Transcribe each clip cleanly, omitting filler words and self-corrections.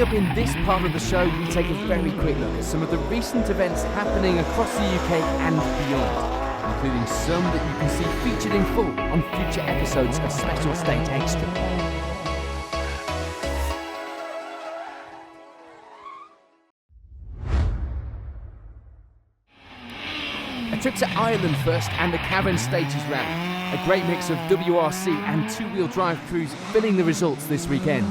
up in this part of the show, we take a very quick look at some of the recent events happening across the UK and beyond, including some that you can see featured in full on future episodes of Special State Extra. A trip to Ireland first and the Cavern Stages Rally. A great mix of WRC and two-wheel drive crews filling the results this weekend.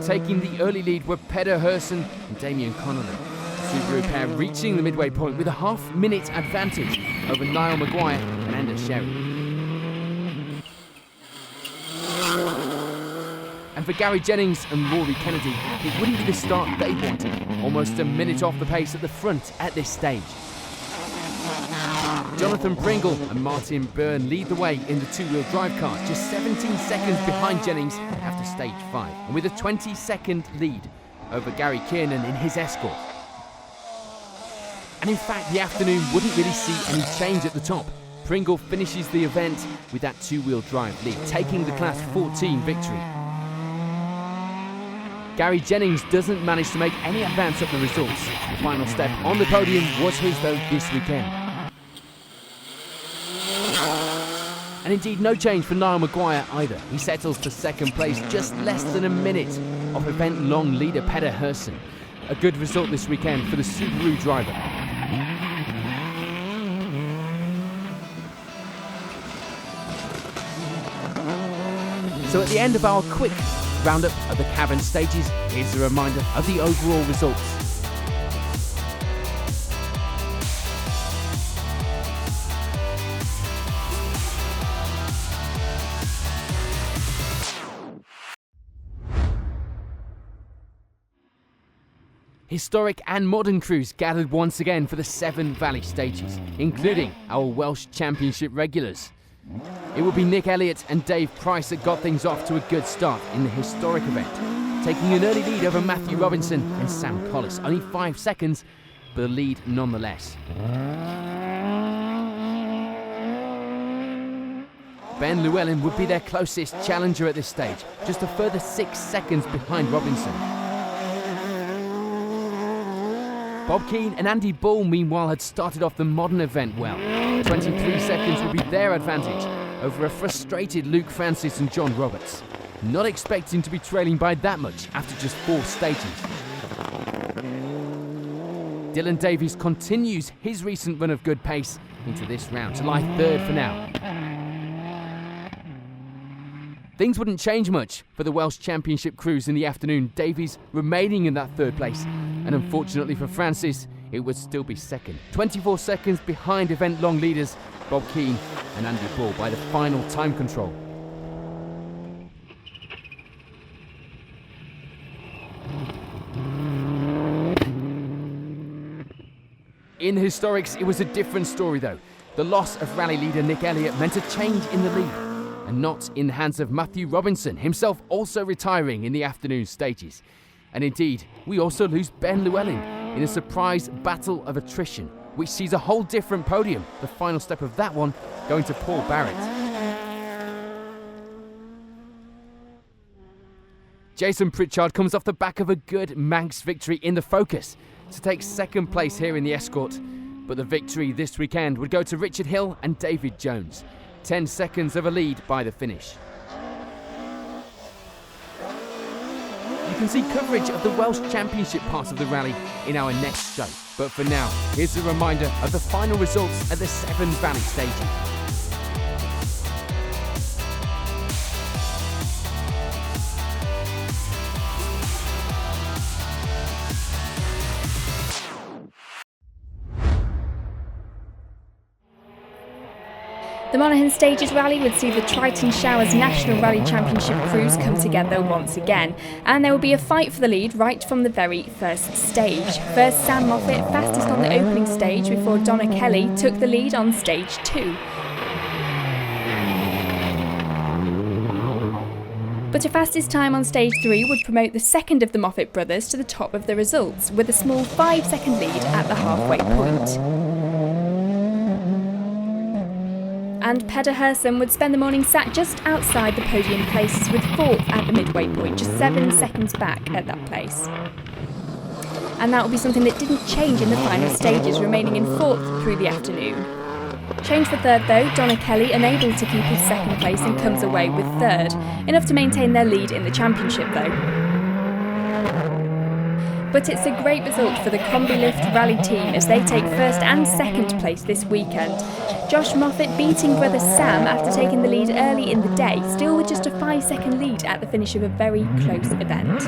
Taking the early lead were Peter Herson and Damien Connolly. The Subaru pair reaching the midway point with a half-minute advantage over Niall Maguire and Anders Sherry. And for Gary Jennings and Rory Kennedy, it wouldn't be the start they wanted. Almost a minute off the pace at the front at this stage. Jonathan Pringle and Martin Byrne lead the way in the two-wheel drive cars, just 17 seconds behind Jennings after stage 5, and with a 20-second lead over Gary Kiernan in his Escort. And in fact, the afternoon wouldn't really see any change at the top. Pringle finishes the event with that two-wheel drive lead, taking the Class 14 victory. Gary Jennings doesn't manage to make any advance up the results. The final step on the podium was his though this weekend. And indeed no change for Niall Maguire either. He settles for second place, just less than a minute off event-long leader Peter Herson. A good result this weekend for the Subaru driver. So at the end of our quick roundup of the Cavern stages, here's a reminder of the overall results. Historic and modern crews gathered once again for the 7 Valley stages, including our Welsh Championship regulars. It will be Nick Elliott and Dave Price that got things off to a good start in the historic event, taking an early lead over Matthew Robinson and Sam Collis. Only 5 seconds, but a lead nonetheless. Ben Llewellyn would be their closest challenger at this stage, just a further 6 seconds behind Robinson. Bob Keane and Andy Bull, meanwhile, had started off the modern event well. 23 seconds would be their advantage over a frustrated Luke Francis and John Roberts, not expecting to be trailing by that much after just 4 stages. Dylan Davies continues his recent run of good pace into this round to lie 3rd for now. Things wouldn't change much for the Welsh Championship crews in the afternoon, Davies remaining in that 3rd place, and unfortunately for Francis, it would still be 2nd. 24 seconds behind event-long leaders Bob Keane and Andy Bull by the final time control. In the historics, it was a different story though. The loss of rally leader Nick Elliott meant a change in the lead, and not in the hands of Matthew Robinson, himself also retiring in the afternoon stages. And indeed, we also lose Ben Llewellyn in a surprise battle of attrition, which sees a whole different podium, the final step of that one going to Paul Barrett. Jason Pritchard comes off the back of a good Manx victory in the Focus to take 2nd place here in the Escort, but the victory this weekend would go to Richard Hill and David Jones. 10 seconds of a lead by the finish. You can see coverage of the Welsh Championship part of the rally in our next show. But for now, here's a reminder of the final results at the 7 Valley stages. The Monaghan Stages Rally would see the Triton Showers National Rally Championship crews come together once again, and there will be a fight for the lead right from the very first stage. First, Sam Moffat, fastest on the opening stage before Donna Kelly took the lead on stage 2. But a fastest time on stage 3 would promote the second of the Moffat brothers to the top of the results, with a small 5-second lead at the halfway point. And Pedersen would spend the morning sat just outside the podium places with 4th at the midway point, just 7 seconds back at that place. And that will be something that didn't change in the final stages, remaining in 4th through the afternoon. Change for 3rd though, Donna Kelly unable to keep his 2nd place and comes away with 3rd, enough to maintain their lead in the championship though. But it's a great result for the Combi Lift Rally team as they take 1st and 2nd place this weekend. Josh Moffat beating brother Sam after taking the lead early in the day, still with just a 5-second lead at the finish of a very close event.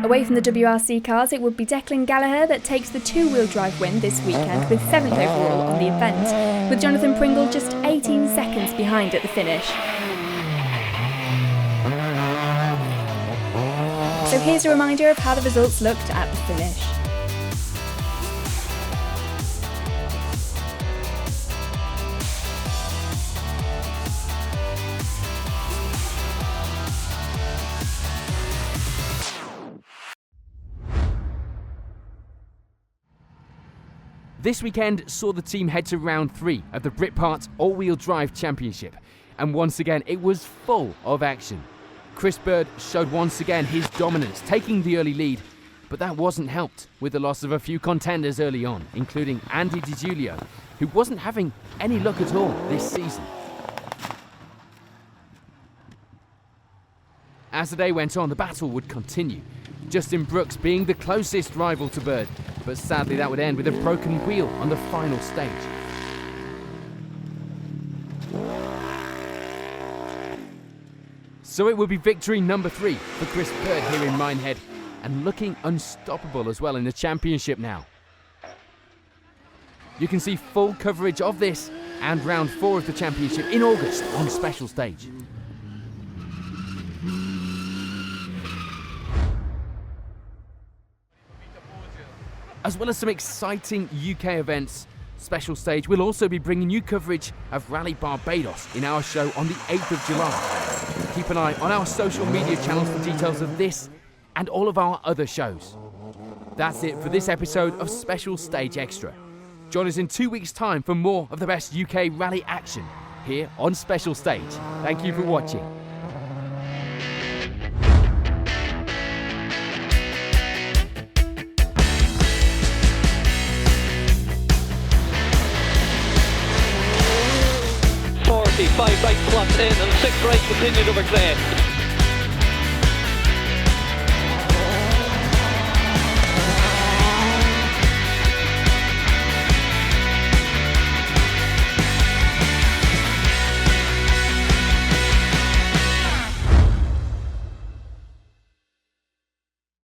Away from the WRC cars, it would be Declan Gallagher that takes the 2-wheel drive win this weekend with 7th overall on the event, with Jonathan Pringle just 18 seconds behind at the finish. So here's a reminder of how the results looked at the finish. This weekend saw the team head to round 3 of the Britpart All-Wheel Drive Championship, and once again it was full of action. Chris Bird showed once again his dominance, taking the early lead, but that wasn't helped with the loss of a few contenders early on, including Andy DiGiulio, who wasn't having any luck at all this season. As the day went on, the battle would continue, Justin Brooks being the closest rival to Bird, but sadly that would end with a broken wheel on the final stage. So it will be victory number 3 for Chris Bird here in Minehead, and looking unstoppable as well in the championship now. You can see full coverage of this and round 4 of the championship in August on Special Stage. As well as some exciting UK events, Special Stage will also be bringing you coverage of Rally Barbados in our show on the 8th of July. Keep an eye on our social media channels for details of this and all of our other shows. That's it for this episode of Special Stage Extra. Join us in 2 weeks' time for more of the best UK rally action here on Special Stage. Thank you for watching. Five right plus in and 6 right continued over clear.